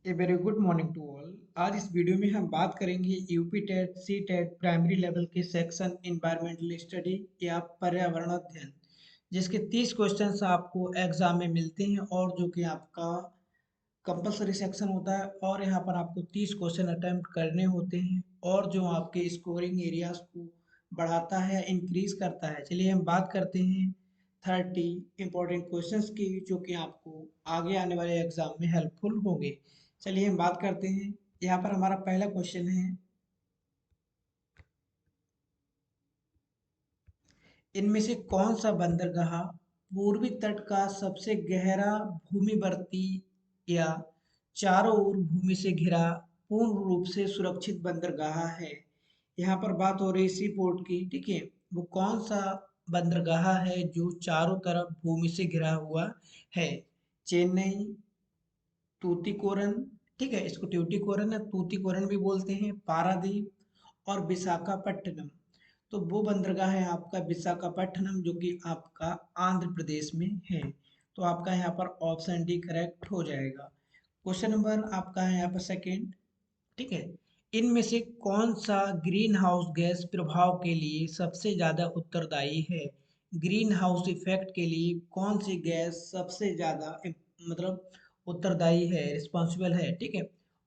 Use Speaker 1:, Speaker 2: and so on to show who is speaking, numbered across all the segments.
Speaker 1: A very good morning to all. आज इस वीडियो में हम बात करेंगे UP TET C TET primary level के सेक्शन इन्वायरमेंटल स्टडी या पर्यावरण अध्ययन, जिसके 30 क्वेश्चंस आपको एग्जाम में मिलते हैं और जो कि आपका कंपलसरी सेक्शन होता है। और यहाँ पर आपको 30 क्वेश्चन अटेम्प्ट करने होते हैं और जो आपके स्कोरिंग एरियाज को बढ़ाता है, इंक्रीज करता है। चलिए हम बात करते हैं 30 इंपॉर्टेंट क्वेश्चंस की, जो कि आपको आगे आने वाले एग्जाम में हेल्पफुल होंगे। चलिए हम बात करते हैं। यहाँ पर हमारा पहला क्वेश्चन है, इनमें से कौन सा बंदरगाह पूर्वी तट का सबसे गहरा भूमिवर्ती या चारों ओर भूमि से घिरा पूर्ण रूप से सुरक्षित बंदरगाह है। यहाँ पर बात हो रही सी पोर्ट की, ठीक है। वो कौन सा बंदरगाह है जो चारों तरफ भूमि से घिरा हुआ है? चेन्नई, तूतीकोरन, ठीक है, इसको ट्यूटीकोरन या तूतीकोरन भी बोलते हैं, पारादीप और विशाखापट्टनम। तो वो बंदरगाह है आपका विशाखापट्टनम, जो कि आपका आंध्र प्रदेश में है। तो आपका यहाँ पर ऑप्शन डी करेक्ट हो जाएगा। क्वेश्चन नंबर आपका है यहाँ पर सेकेंड, ठीक है। इनमें से कौन सा ग्रीन हाउस गैस प्रभाव के लिए सबसे ज्यादा उत्तरदायी है? ग्रीन हाउस इफेक्ट के लिए कौन सी गैस सबसे ज्यादा मतलब उत्तरदायी है, रिस्पॉन्सिबल है, ठीक है।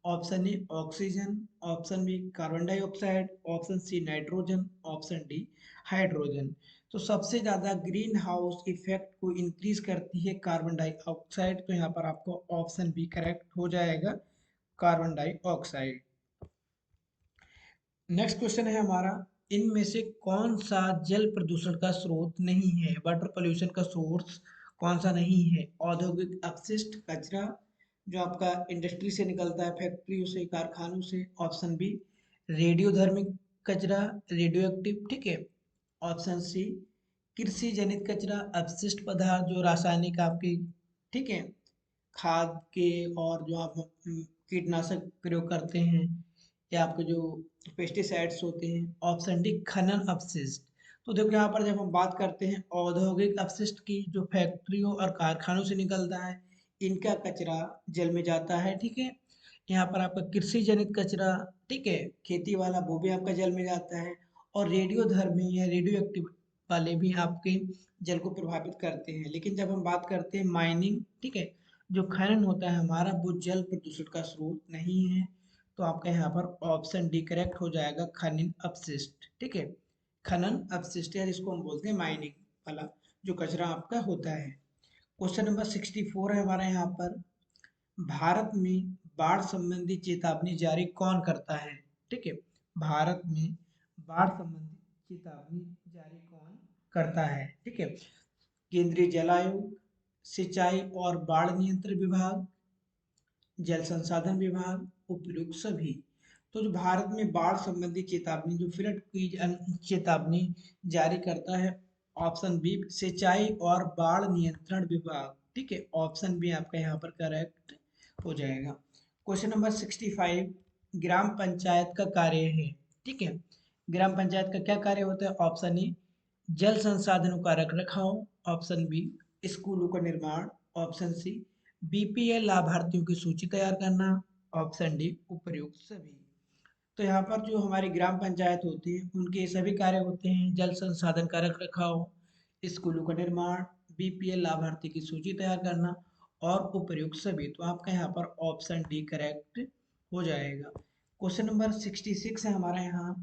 Speaker 1: Option A oxygen, option B carbon dioxide, option C nitrogen, option D hydrogen. तो सबसे ज्यादा ग्रीन हाउस इफेक्ट को इंक्रीज करती है कार्बन डाइऑक्साइड। तो यहाँ पर आपको ऑप्शन बी करेक्ट हो जाएगा, कार्बन डाइऑक्साइड। नेक्स्ट क्वेश्चन है हमारा, इनमें से कौन सा जल प्रदूषण का स्रोत नहीं है? वाटर पोल्यूशन का सोर्स कौन सा नहीं है? औद्योगिक अपशिष्ट कचरा, जो आपका इंडस्ट्री से निकलता है, फैक्ट्रियों से, कारखानों से। ऑप्शन बी रेडियोधर्मिक कचरा, रेडियो एक्टिव, ठीक है। ऑप्शन सी कृषि जनित कचरा, अपशिष्ट पदार्थ जो रासायनिक आपकी, ठीक है, खाद के और जो आप कीटनाशक प्रयोग करते हैं, या आपके जो पेस्टिसाइड्स होते हैं। ऑप्शन डी खनन अपशिष्ट। तो देखो यहाँ पर जब हम बात करते हैं औद्योगिक अपशिष्ट की, जो फैक्ट्रियों और कारखानों से निकलता है, इनका कचरा जल में जाता है, ठीक है। यहाँ पर आपका कृषि जनित कचरा, ठीक है, खेती वाला, वो भी आपका जल में जाता है। और रेडियो धर्मी या रेडियो एक्टिव वाले भी आपके जल को प्रभावित करते हैं। लेकिन जब हम बात करते हैं माइनिंग, ठीक है, जो खनन होता है हमारा, वो जल प्रदूषण का स्रोत नहीं है। तो आपका यहाँ पर ऑप्शन डी करेक्ट हो जाएगा, खनन अपशिष्ट, ठीक है। खनन अपशिष्ट है जिसको हम बोलते हैं माइनिंग वाला जो कचरा आपका होता है। क्वेश्चन नंबर 64 है हमारा यहाँ पर, भारत में बाढ़ संबंधी चेतावनी जारी कौन करता है? ठीक है, भारत में बाढ़ संबंधी चेतावनी जारी कौन करता है? ठीक है, केंद्रीय जल आयोग, सिंचाई और बाढ़ नियंत्रण विभाग, जल संसाधन विभाग, उपयुक्त सभी। तो जो भारत में बाढ़ संबंधी चेतावनी, जो फ्लड की चेतावनी जारी करता है, ऑप्शन बी सिंचाई और बाढ़ नियंत्रण विभाग, ठीक है। ऑप्शन बी आपका यहाँ पर करेक्ट हो जाएगा। क्वेश्चन नंबर 65, ग्राम पंचायत का कार्य है, ठीक है। ग्राम पंचायत का क्या कार्य होता है? ऑप्शन ए जल संसाधनों का रख रखाव, ऑप्शन बी स्कूलों का निर्माण, ऑप्शन सी बीपीएल लाभार्थियों की सूची तैयार करना, ऑप्शन डी उपर्युक्त सभी। तो यहाँ पर जो हमारी ग्राम पंचायत होती है, उनके सभी कार्य होते हैं जल संसाधन का रख रखाव, स्कूलों का निर्माण, बीपीएल लाभार्थी की सूची तैयार करना और उपर्युक्त सभी। तो आपका यहाँ पर ऑप्शन डी करेक्ट हो जाएगा। क्वेश्चन नंबर 66 है हमारा यहाँ,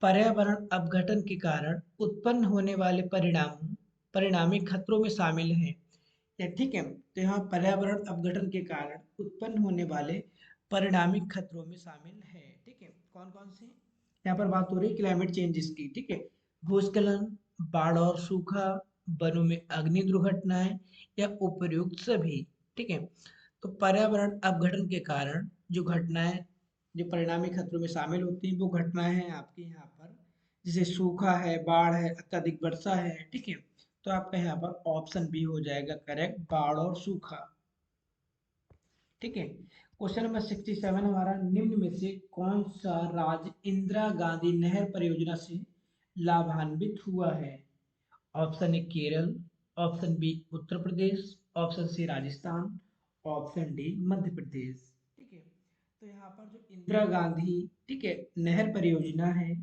Speaker 1: पर्यावरण अपघटन के कारण उत्पन्न होने वाले परिणामी खतरों में शामिल हैं। या ठीक है, तो यहाँ पर्यावरण अपघटन के कारण उत्पन्न होने वाले परिणामी खतरों में शामिल है, ठीक है। कौन कौन से? यहाँ पर बात हो रही है क्लाइमेट चेंजेस की, ठीक है। भूस्खलन, बाढ़ और सूखा, वनों में अग्नि दुर्घटनाएं या उपर्युक्त सभी, ठीक है। तो पर्यावरण अपघटन के कारण जो घटनाएं, जो परिणामी खतरों में शामिल होती हैं, वो घटनाएं हैं आपकी यहाँ पर, जैसे सूखा है, बाढ़ है, अत्यधिक वर्षा है, ठीक है। तो आपका यहाँ पर ऑप्शन बी हो जाएगा करेक्ट, बाढ़ और सूखा, ठीक है। क्वेश्चन नंबर 67 हमारा, निम्न में से कौन सा राज्य इंदिरा गांधी नहर परियोजना से लाभान्वित हुआ है? Option A Kerala, option B Uttar Pradesh, option C Rajasthan, option D Madhya Pradesh. तो यहाँ पर जो इंदिरा गांधी, ठीक है, नहर परियोजना है,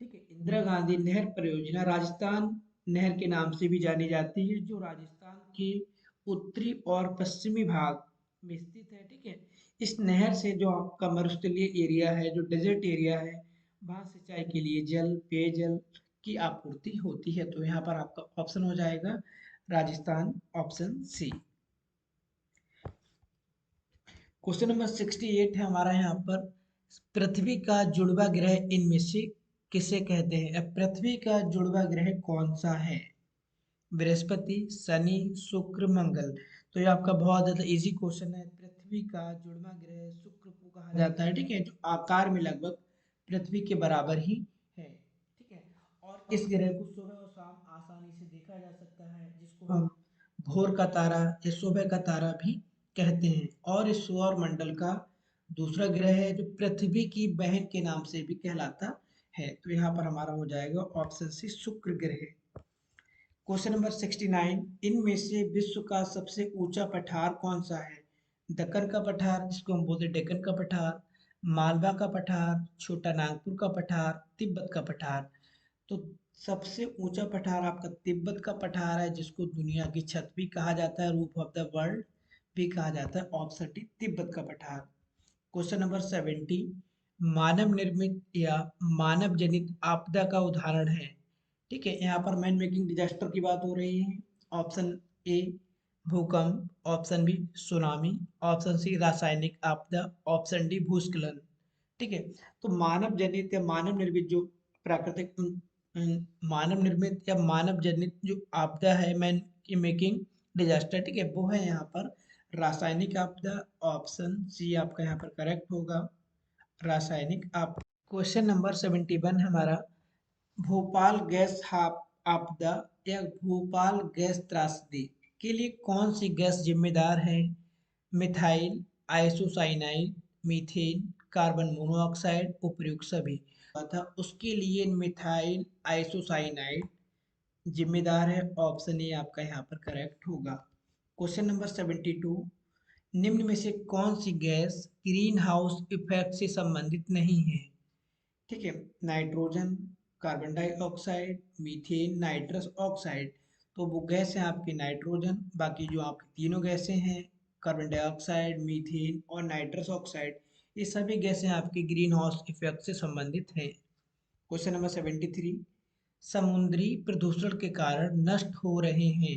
Speaker 1: ठीक है, इंदिरा गांधी नहर परियोजना राजस्थान नहर के नाम से भी जानी जाती है, जो राजस्थान के उत्तरी और पश्चिमी भाग में स्थित है, ठीक है। इस नहर से जो आपका मरुस्थलीय एरिया है, जो डेजर्ट एरिया है, वहाँ सिंचाई के लिए जल, पेयजल की आपूर्ति होती है। तो यहाँ पर आपका ऑप्शन हो जाएगा Rajasthan, option C. Question number 68 है हमारा यहाँ पर, पृथ्वी का जुड़वा ग्रह इनमें से किसे कहते हैं? अब पृथ्वी का जुड़वा ग्रह कौन सा है? बृहस्पति, शनि, शुक्र, मंगल। तो ये आपका बहुत ज्यादा इजी क्वेश्चन है। पृथ्वी का जुड़वा ग्रह शुक्र को कहा जाता है, ठीक है, जो आकार में लगभग पृथ्वी के बराबर ही है, ठीक है। और इस ग्रह को सुबह और शाम आसानी से देखा जा सकता है, जिसको हम भोर का तारा या सुबह का तारा भी कहते हैं। और इस सौर मंडल का दूसरा ग्रह है, जो पृथ्वी की बहन के नाम से भी कहलाता है। तो यहाँ पर हमारा हो जाएगा ऑप्शन सी, शुक्र ग्रह। क्वेश्चन नंबर 69, इनमें से विश्व का सबसे ऊंचा पठार कौन सा है? दक्कन का पठार, जिसको हम बोलते हैं डेक्कन का पठार, मालवा का पठार, छोटा नागपुर का पठार, तिब्बत का पठार। तो सबसे ऊंचा पठार आपका तिब्बत का पठार है, जिसको दुनिया की छत भी कहा जाता है, रूफ ऑफ द वर्ल्ड भी कहा जाता है। ऑप्शन डी, तिब्बत का पठार। क्वेश्चन नंबर 70, मानव निर्मित या मानव जनित आपदा का उदाहरण है, ठीक है। यहाँ पर मैन मेकिंग डिजास्टर की बात हो रही है। ऑप्शन ए भूकंप, option B tsunami, option C रासायनिक आपदा, ऑप्शन डी भूस्खलन, ठीक है। तो मानव जनित या मानव निर्मित जो प्राकृतिक मानव निर्मित या मानव जनित जो आपदा है, मैन की मेकिंग डिजास्टर, ठीक है, वो है यहाँ पर रासायनिक आपदा। ऑप्शन सी आपका यहाँ पर करेक्ट होगा, रासायनिक आपदा। क्वेश्चन नंबर 71 हमारा, भोपाल गैस आपदा या भोपाल गैस त्रासदी के लिए कौन सी गैस जिम्मेदार है? Methyl, isocyanide, methane, carbon monoxide, उपयुक्त सभी। था उसके लिए मिथाइल आइसोसाइनाइड जिम्मेदार है। ऑप्शन ए आपका यहाँ पर करेक्ट होगा। क्वेश्चन नंबर 72, निम्न में से कौन सी गैस ग्रीन हाउस इफेक्ट से संबंधित नहीं है? ठीक है, nitrogen, carbon dioxide, methane, nitrous oxide. तो वो गैस है आपकी नाइट्रोजन, बाकी जो आपकी तीनों गैसें हैं, कार्बन डाइऑक्साइड, मीथेन और नाइट्रस ऑक्साइड, ये सभी गैसें आपकी ग्रीन हाउस इफेक्ट से संबंधित हैं। क्वेश्चन नंबर 73, समुद्री प्रदूषण के कारण नष्ट हो रहे हैं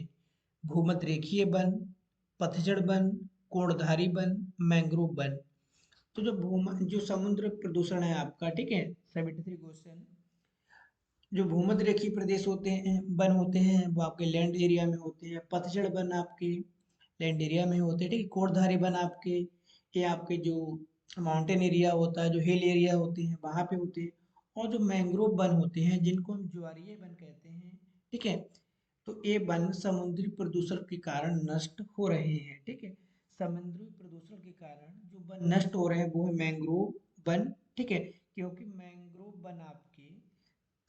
Speaker 1: भूमध्यरेखीय वन, पतझड़ वन, कोणधारी वन, मैंग्रोव वन। तो जो समुद्र प्रदूषण है आपका, ठीक है, 73 क्वेश्चन, जो भूमध्य रेखीय प्रदेश होते हैं, वन होते हैं, वो आपके लैंड एरिया में होते हैं। पतझड़ वन आपके लैंड एरिया में होते हैं, ठीक है। कोटधारी वन आपके, ये आपके जो माउंटेन एरिया होता है, जो हिल एरिया होते हैं, वहां पे होते हैं। और जो मैंग्रोव वन होते हैं, जिनको हम ज्वारीय वन कहते हैं, ठीक है। तो ये वन समुद्री प्रदूषण के कारण नष्ट हो रहे हैं, ठीक है। समुद्री प्रदूषण के कारण जो वन नष्ट हो रहे हैं वो है मैंग्रोव वन, ठीक है। क्योंकि मैंग्रोव वन आपके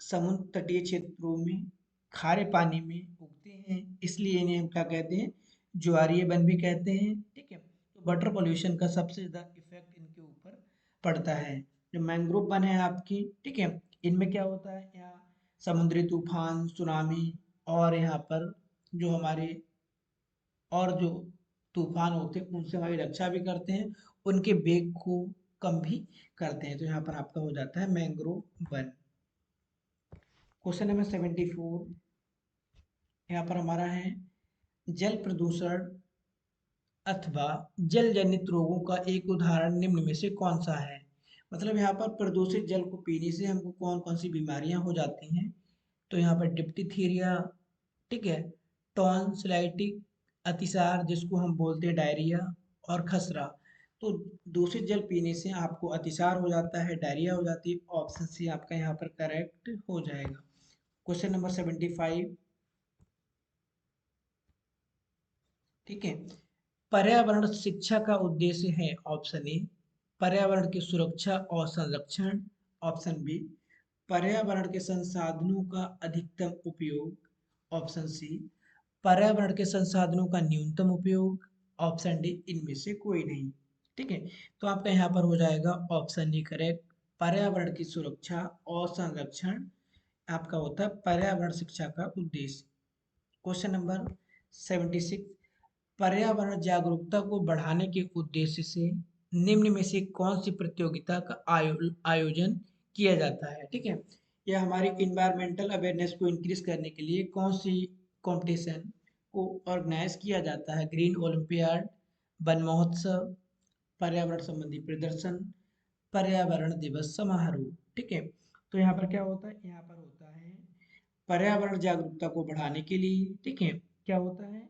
Speaker 1: समुद्र तटीय क्षेत्रों में खारे पानी में उगते हैं, इसलिए इन्हें हम क्या कहते हैं? ज्वारीय वन भी कहते हैं, ठीक है। तो वाटर पॉल्यूशन का सबसे ज्यादा इफेक्ट इनके ऊपर पड़ता है। जो मैंग्रोव वन है आपकी, ठीक है, इनमें क्या होता है, यहाँ समुद्री तूफान, सुनामी और यहाँ पर जो हमारे और जो तूफान होते हैं उनसे हमारी रक्षा भी करते हैं, उनके वेग को कम भी करते हैं। तो यहाँ पर आपका हो जाता है मैंग्रोव वन। क्वेश्चन नंबर 74, यहाँ पर हमारा है, जल प्रदूषण अथवा जल जनित रोगों का एक उदाहरण निम्न में से कौन सा है? मतलब यहाँ पर प्रदूषित जल को पीने से हमको कौन कौन सी बीमारियां हो जाती हैं? तो यहाँ पर डिप्थीरिया, ठीक है, टॉन्सिलाइटिस, अतिसार जिसको हम बोलते हैं डायरिया, और खसरा। तो दूषित जल पीने से आपको अतिसार हो जाता है, डायरिया हो जाती है। ऑप्शन सी आपका यहाँ पर करेक्ट हो जाएगा। क्वेश्चन नंबर 75, ठीक है, पर्यावरण शिक्षा का उद्देश्य है। ऑप्शन ए पर्यावरण की सुरक्षा और संरक्षण, ऑप्शन बी पर्यावरण के संसाधनों का अधिकतम उपयोग, ऑप्शन सी पर्यावरण के संसाधनों का न्यूनतम उपयोग, ऑप्शन डी इनमें से कोई नहीं। ठीक है। तो आपका यहाँ पर हो जाएगा ऑप्शन डी करेक्ट। पर्यावरण की सुरक्षा और संरक्षण आपका होता है पर्यावरण शिक्षा का उद्देश्य। क्वेश्चन नंबर 76, पर्यावरण जागरूकता को बढ़ाने के उद्देश्य से निम्न में से कौन सी प्रतियोगिता का आयोजन किया जाता है। ठीक है, यह हमारी इन्वायरमेंटल अवेयरनेस को इंक्रीज करने के लिए कौन सी कंपटीशन को ऑर्गेनाइज किया जाता है। ग्रीन ओलंपियाड, वन महोत्सव, पर्यावरण संबंधी प्रदर्शन, पर्यावरण दिवस समारोह। ठीक है, तो यहाँ पर क्या होता है, यहाँ पर होता है पर्यावरण जागरूकता को बढ़ाने के लिए। ठीक है, क्या होता है,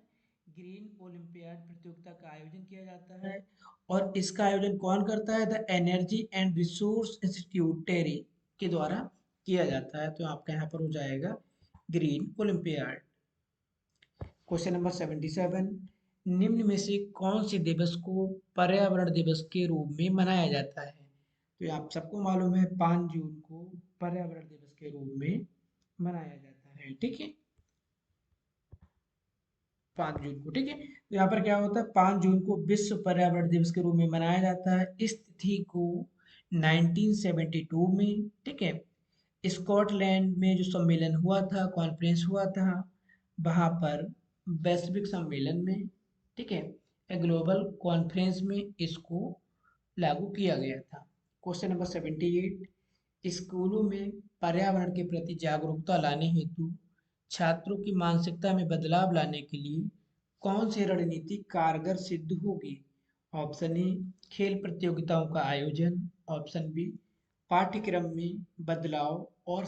Speaker 1: ग्रीन ओलंपियाड प्रतियोगिता का आयोजन किया जाता है। और इसका आयोजन कौन करता है, the energy and resource institute TERI के द्वारा किया जाता है। तो आपका यहाँ पर हो जाएगा ग्रीन ओलंपियाड। क्वेश्चन नंबर 77, निम्न में से कौन से दिवस को पर्यावरण दिवस के रूप में मनाया जाता है। तो ये आप सबको मालूम है 5 जून को पर्यावरण दिवस के रूप में मनाया जाता है। ठीक है, 5 जून को। ठीक है, तो यहाँ पर क्या होता है, 5 जून को विश्व पर्यावरण दिवस के रूप में मनाया जाता है। इस तिथि को 1972 में, ठीक है, स्कॉटलैंड में जो सम्मेलन हुआ था, कॉन्फ्रेंस हुआ था, वहां पर वैश्विक सम्मेलन में, ठीक है, ग्लोबल कॉन्फ्रेंस में इसको लागू किया गया था। क्वेश्चन नंबर 78, स्कूलों में पर्यावरण के प्रति जागरूकता लाने हेतु छात्रों की मानसिकता में बदलाव लाने के लिए कौन सी रणनीति कारगर सिद्ध होगी। ऑप्शन ए, खेल प्रतियोगिताओं का आयोजन। ऑप्शन बी, पाठ्यक्रम में बदलाव और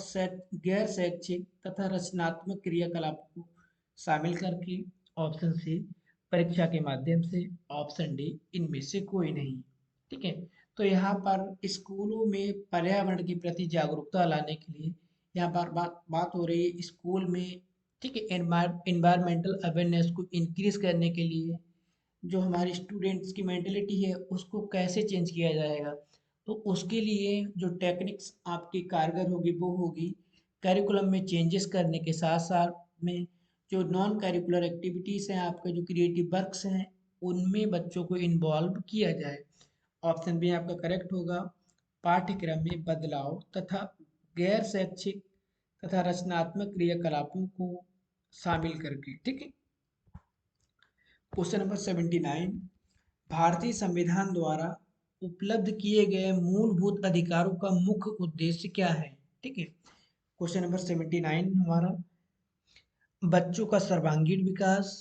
Speaker 1: गैर शैक्षिक तथा रचनात्मक क्रियाकलापों को शामिल करके। ऑप्शन सी, परीक्षा के माध्यम से। ऑप्शन डी, इनमें से कोई नहीं। ठीक है, तो यहाँ पर स्कूलों में पर्यावरण के प्रति जागरूकता लाने के लिए यहाँ पर बात हो रही है स्कूल में। ठीक है, एनवायरमेंटल अवेयरनेस को इंक्रीज करने के लिए जो हमारे स्टूडेंट्स की मेंटेलिटी है उसको कैसे चेंज किया जाएगा। तो उसके लिए जो टेक्निक्स आपकी कारगर होगी वो होगी करिकुलम में चेंजेस करने के साथ साथ में जो नॉन करिकुलर एक्टिविटीज़ हैं, आपके जो क्रिएटिव वर्क्स हैं, उनमें बच्चों को इन्वॉल्व किया जाए। ऑप्शन बी आपका करेक्ट होगा, पाठ्यक्रम में बदलाव तथा गैर शैक्षिक तथा रचनात्मक क्रियाकलापों को शामिल करके। ठीक है, क्वेश्चन नंबर 79, भारतीय संविधान द्वारा उपलब्ध किए गए मूलभूत अधिकारों का मुख्य उद्देश्य क्या है। ठीक है, क्वेश्चन नंबर 79 हमारा, बच्चों का सर्वांगीण विकास,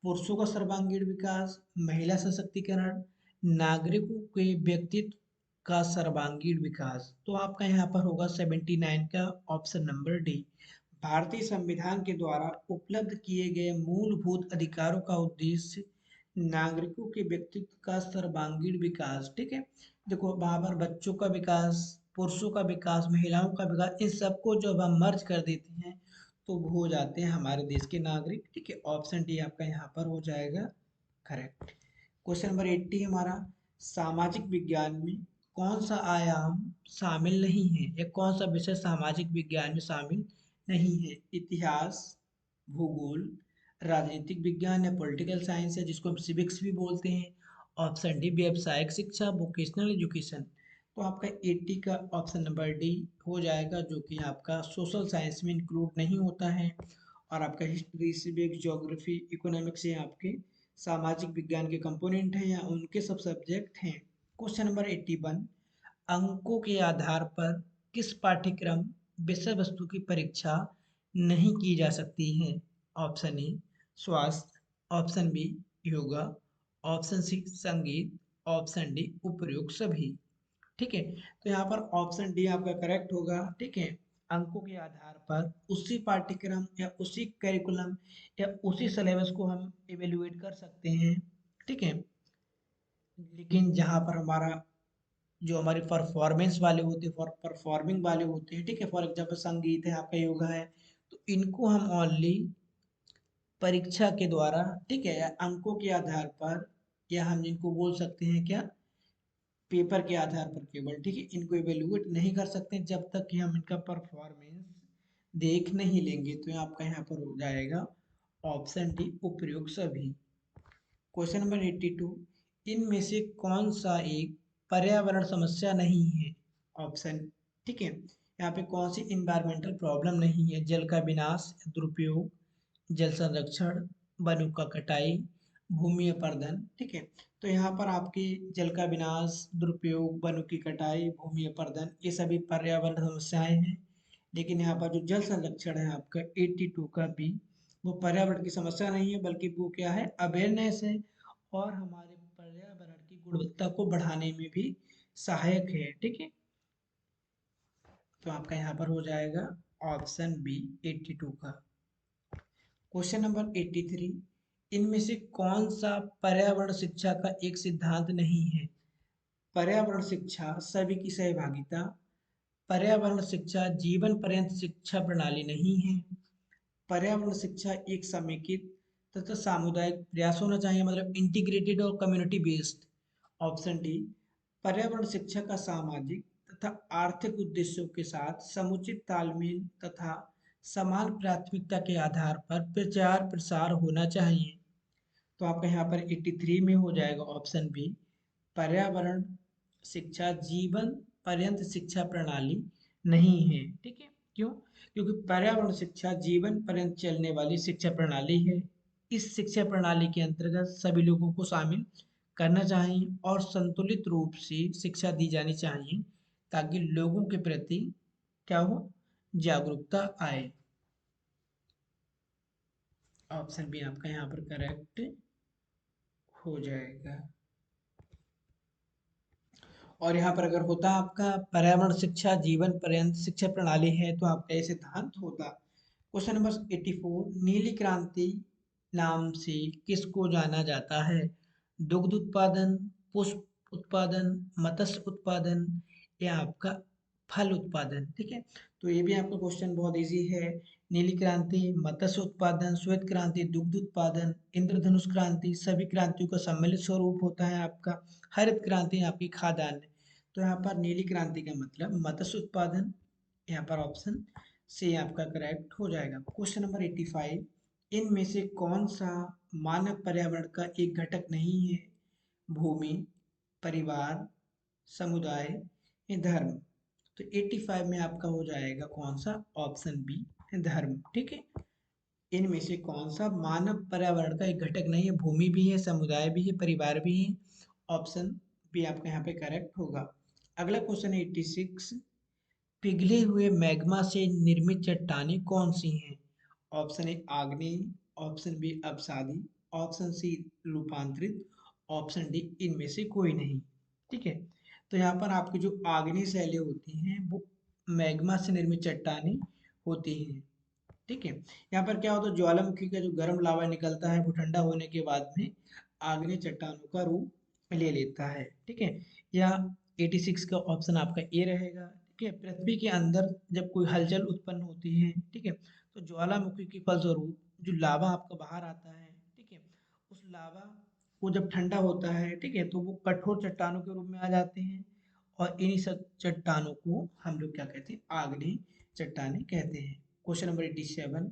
Speaker 1: पुरुषों का सर्वांगीण विकास, महिला सशक्तिकरण, नागरिकों के व्यक्तित्व का सर्वांगीण विकास। तो आपका यहाँ पर होगा 79 का ऑप्शन नंबर डी। भारतीय संविधान के द्वारा उपलब्ध किए गए मूलभूत अधिकारों का उद्देश्य नागरिकों के व्यक्तित्व का सर्वांगीण विकास। ठीक है, देखो वहाँ पर बच्चों का विकास, पुरुषों का विकास, महिलाओं का विकास, इन सबको जब हम मर्ज कर देते हैं तो वो हो जाते हैं हमारे देश के नागरिक। ठीक है, ऑप्शन डी आपका यहाँ पर हो जाएगा करेक्ट। क्वेश्चन नंबर 80 हमारा, सामाजिक विज्ञान में कौन सा आयाम शामिल नहीं है या कौन सा विषय सामाजिक विज्ञान में शामिल नहीं है। इतिहास, भूगोल, राजनीतिक विज्ञान या पॉलिटिकल साइंस है जिसको हम सिविक्स भी बोलते हैं। ऑप्शन डी, व्यावसायिक शिक्षा, वोकेशनल एजुकेशन। तो आपका 80 का ऑप्शन नंबर डी हो जाएगा, जो कि आपका सोशल साइंस में इंक्लूड नहीं होता है। और आपका हिस्ट्री, सिविक्स, ज्योग्राफी, इकोनॉमिक्स ये आपके सामाजिक विज्ञान के कंपोनेंट हैं या उनके सब सब्जेक्ट हैं। क्वेश्चन नंबर 81, अंकों के आधार पर किस पाठ्यक्रम विषय वस्तु की परीक्षा नहीं की जा सकती है। ऑप्शन ए, स्वास्थ्य। Option B, yoga. Option C, संगीत। ऑप्शन डी, उपयुक्त सभी। ठीक है, तो यहाँ पर ऑप्शन डी आपका करेक्ट होगा। ठीक है, अंकों के आधार पर उसी पाठ्यक्रम या उसी करिकुलम या उसी सिलेबस को हम इवेल्युएट कर सकते हैं। ठीक है, लेकिन जहाँ पर हमारा जो हमारे परफॉर्मेंस वाले होते हैं, फॉर परफॉर्मिंग वाले होते हैं, ठीक है, फॉर एग्जाम्पल संगीत है, आपका योगा है, तो इनको हम ओनली परीक्षा के द्वारा, ठीक है, या अंकों के आधार पर, या हम जिनको बोल सकते हैं क्या, पेपर के आधार पर केवल, ठीक है, इनको इवेल्युएट नहीं कर सकते जब तक कि हम इनका परफॉर्मेंस देख नहीं लेंगे। तो आपका यहाँ पर हो जाएगा ऑप्शन डी, उपयुक्त सभी। क्वेश्चन नंबर 82, इनमें से कौन सा एक पर्यावरण समस्या नहीं है? ऑप्शन, ठीक है, यहाँ पे कौन सी इन्वायरमेंटल प्रॉब्लम नहीं है? जल का विनाश, दुरुपयोग, जल संरक्षण, वनों का कटाई, भूमि अपरदन, ठीक है। तो यहाँ पर आपकी जल का विनाश, दुरुपयोग, वनों की कटाई, भूमि अपरदन, ये सभी पर्यावरण समस्याएं हैं। लेकिन यहाँ पर जो जल संरक्षण है आपका 82 का बी, वो पर्यावरण की समस्या नहीं है, बल्कि वो क्या है, अवेयरनेस है, और हमारे पर्यावरण की गुणवत्ता को बढ़ाने में भी सहायक है, ठीक है। तो आपका यहाँ पर हो जाएगा ऑप्शन बी 82 का। क्वेश्चन नंबर 83, इनमें से कौन सा पर्यावरण शिक्षा का एक सिद्धांत नहीं है? पर्यावरण शिक्षा सभी की सहभागिता, पर्यावरण शिक्षा जीवन पर्यंत शिक्षा प्रणाली नहीं है, पर्यावरण शिक्षा एक समेकित तथा सामुदायिक प्रयास होना चाहिए, मतलब इंटीग्रेटेड और कम्युनिटी बेस्ड। ऑप्शन डी, पर्यावरण शिक्षा का सामाजिक तथा आर्थिक उद्देश्यों के साथ समुचित तालमेल तथा समान प्राथमिकता के आधार पर प्रचार प्रसार होना चाहिए। तो आपका यहाँ पर 83 में हो जाएगा ऑप्शन बी, पर्यावरण शिक्षा जीवन पर्यंत शिक्षा प्रणाली नहीं है, ठीक है। क्यों? क्योंकि पर्यावरण शिक्षा जीवन पर्यंत चलने वाली शिक्षा प्रणाली है। इस शिक्षा प्रणाली के अंतर्गत सभी लोगों को शामिल करना चाहिए और संतुलित रूप से शिक्षा दी जानी चाहिए, ताकि लोगों के प्रति क्या हो, जागरूकता आए। ऑप्शन बी आपका यहाँ पर करेक्ट हो जाएगा। और यहाँ पर अगर होता आपका पर्यावरण शिक्षा जीवन पर्यंत शिक्षा प्रणाली है, तो आपका ये सिद्धांत होता। क्वेश्चन नंबर 84, नीली क्रांति नाम से किसको जाना जाता है? दुग्ध उत्पादन, पुष्प उत्पादन, मत्स्य उत्पादन, या आपका फल उत्पादन, ठीक है। तो ये भी आपका क्वेश्चन बहुत इजी है। नीली क्रांति मत्स्य उत्पादन, श्वेत क्रांति दुग्ध उत्पादन, इंद्रधनुष क्रांति सभी क्रांतियों का सम्मिलित स्वरूप होता है आपका, हरित क्रांति आपकी खाद्यान्न। तो यहाँ पर नीली क्रांति का मतलब मत्स्य उत्पादन, यहाँ पर ऑप्शन सी आपका करेक्ट हो जाएगा। क्वेश्चन नंबर 85, इनमें से कौन सा मानव पर्यावरण का एक घटक नहीं है? भूमि, परिवार, समुदाय, या धर्म। तो 85 में आपका हो जाएगा कौन सा, ऑप्शन बी धर्म, ठीक है। इनमें से कौन सा मानव पर्यावरण का एक घटक नहीं है? भूमि भी है, समुदाय भी है, परिवार भी है। ऑप्शन बी आपका यहाँ पे करेक्ट होगा। अगला क्वेश्चन है 86, पिघले हुए मैग्मा से निर्मित चट्टानें कौन सी हैं? ऑप्शन ए आग्नेय, ऑप्शन बी अपसादी, ऑप्शन सी रूपांतरित, ऑप्शन डी इनमें से कोई नहीं, ठीक है। तो यहाँ पर आपकी जो आग्नेय शैलें होती हैं वो मैग्मा से निर्मित चट्टानें होती हैं, ठीक है। यहाँ पर क्या होता है, ज्वालामुखी का जो गर्म लावा निकलता है वो ठंडा होने के बाद में आग्नेय चट्टानों का रूप ले लेता है, ठीक है। या 86 का ऑप्शन आपका ए रहेगा, ठीक है। पृथ्वी के अंदर जब कोई हलचल उत्पन्न होती है, ठीक है, तो ज्वालामुखी के फलस्वरूप जो लावा आपका बाहर आता है, ठीक है, उस लावा को जब ठंडा होता है, ठीक है, तो वो कठोर चट्टानों के रूप में आ जाते हैं, और इन्हीं सब चट्टानों को हम लोग क्या कहते हैं, आग्नेय चट्टानें कहते हैं। क्वेश्चन नंबर 87,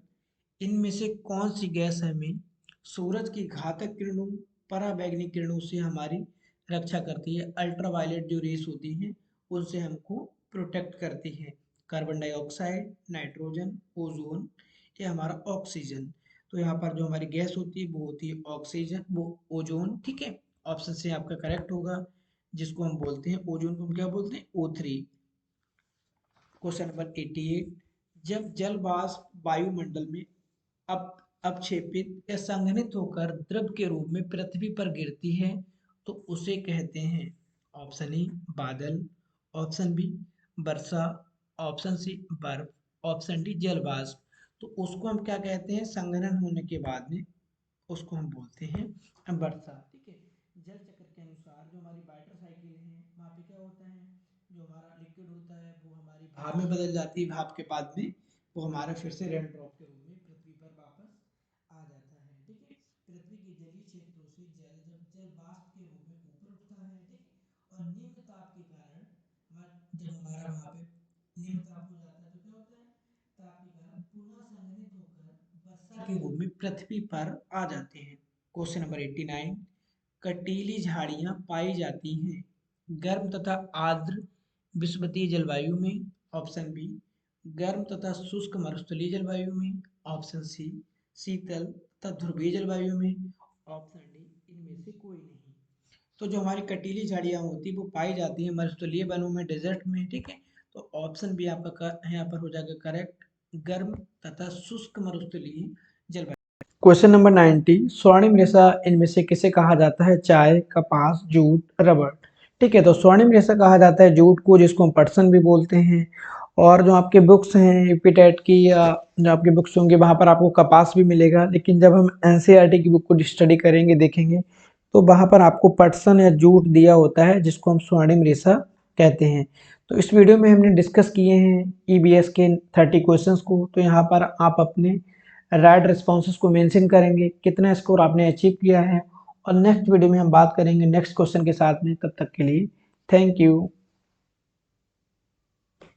Speaker 1: इनमें से कौन सी गैस हमें सूरज की घातक किरणों, पराबैंगनी किरणों से हमारी रक्षा करती है? अल्ट्रावायलेट जो रेस होती हैं उनसे हमको प्रोटेक्ट करती है। कार्बन डाइऑक्साइड, नाइट्रोजन, ओजोन, ये हमारा ऑक्सीजन। तो यहाँ पर जो हमारी गैस होती है वो होती है ऑक्सीजन, वो ओजोन, ठीक है। ऑप्शन से आपका करेक्ट होगा, जिसको हम बोलते हैं ओजोन को हम क्या बोलते हैं, O3। क्वेश्चन नंबर 88, जब जल वाष्प वायुमंडल में अप अपक्षेपित या संघनित होकर द्रव के रूप में पृथ्वी पर गिरती है, तो उसे कहते हैं? ऑप्शन ए बादल, ऑप्शन बी वर्षा, ऑप्शन सी बर्फ, ऑप्शन डी जल वाष्प। तो उसको हम क्या कहते हैं, संघनन होने के बाद में उसको हम बोलते हैं वर्षा, ठीक है। जल चक्र के अनुसार जो हमारी वाटर साइकिल है, वहाँ पे क्या होता है, जो हमारा लिक्विड होता है वो हमारी भाप में बदल जाती है, भाप के बाद में वो हमारा फिर से रेन ड्रॉप के रूप में पृथ्वी पर वापस आ जाता है, ठीक है। पृथ्वी के जलीय क्षेत्रों से जल जब जल वाष्प के रूप में ऊपर उठता है, ठीक है, और निम्न ताप के कारण जब हमारा वहाँ पे निम्न ताप हो जाता है, तो क्या होता है, ताप के कारण पुनः संघनित होकर वर्षा के रूप में पृथ्वी पर आ जाते हैं। क्वेश्चन नंबर 89, कटीली झाड़ियाँ पाई जाती हैं? गर्म तथा आर्द्र विषुवतीय जलवायु में, ऑप्शन बी। गर्म तथा शुष्क मरुस्थलीय जलवायु में, ऑप्शन सी। शीतल तथा ध्रुवीय जलवायु में, ऑप्शन डी इनमें से कोई नहीं। तो जो हमारी कटीली झाड़ियाँ होती है वो पाई जाती है मरुस्थलीय वनों में, डेजर्ट में, ठीक है। तो ऑप्शन बी आपका यहाँ पर हो जाएगा करेक्ट, गर्म तथा शुष्क मरुस्थलीय जलवायु। क्वेश्चन नंबर 90, स्वर्णिम रेशा इनमें से किसे कहा जाता है? चाय, कपास, जूट, रबर। ठीक है, तो स्वर्णिम रेशा कहा जाता है जूट को, जिसको हम पटसन भी बोलते हैं। और जो आपके बुक्स हैं एपीटेट की, या जो आपकी बुक्स होंगी वहाँ पर आपको कपास भी मिलेगा, लेकिन जब हम एनसीईआरटी की बुक को स्टडी करेंगे, देखेंगे, तो वहाँ पर आपको पटसन या जूट दिया होता है, जिसको हम स्वर्णिम रेशा कहते हैं। तो इस वीडियो में हमने डिस्कस किए हैं ईबीएस के 30 क्वेश्चंस को। तो यहाँ पर आप अपने राइट रिस्पॉन्सेस को मेंशन करेंगे, कितना स्कोर आपने अचीव किया है। और नेक्स्ट वीडियो में हम बात करेंगे नेक्स्ट क्वेश्चन के साथ में। तब तक के लिए थैंक यू।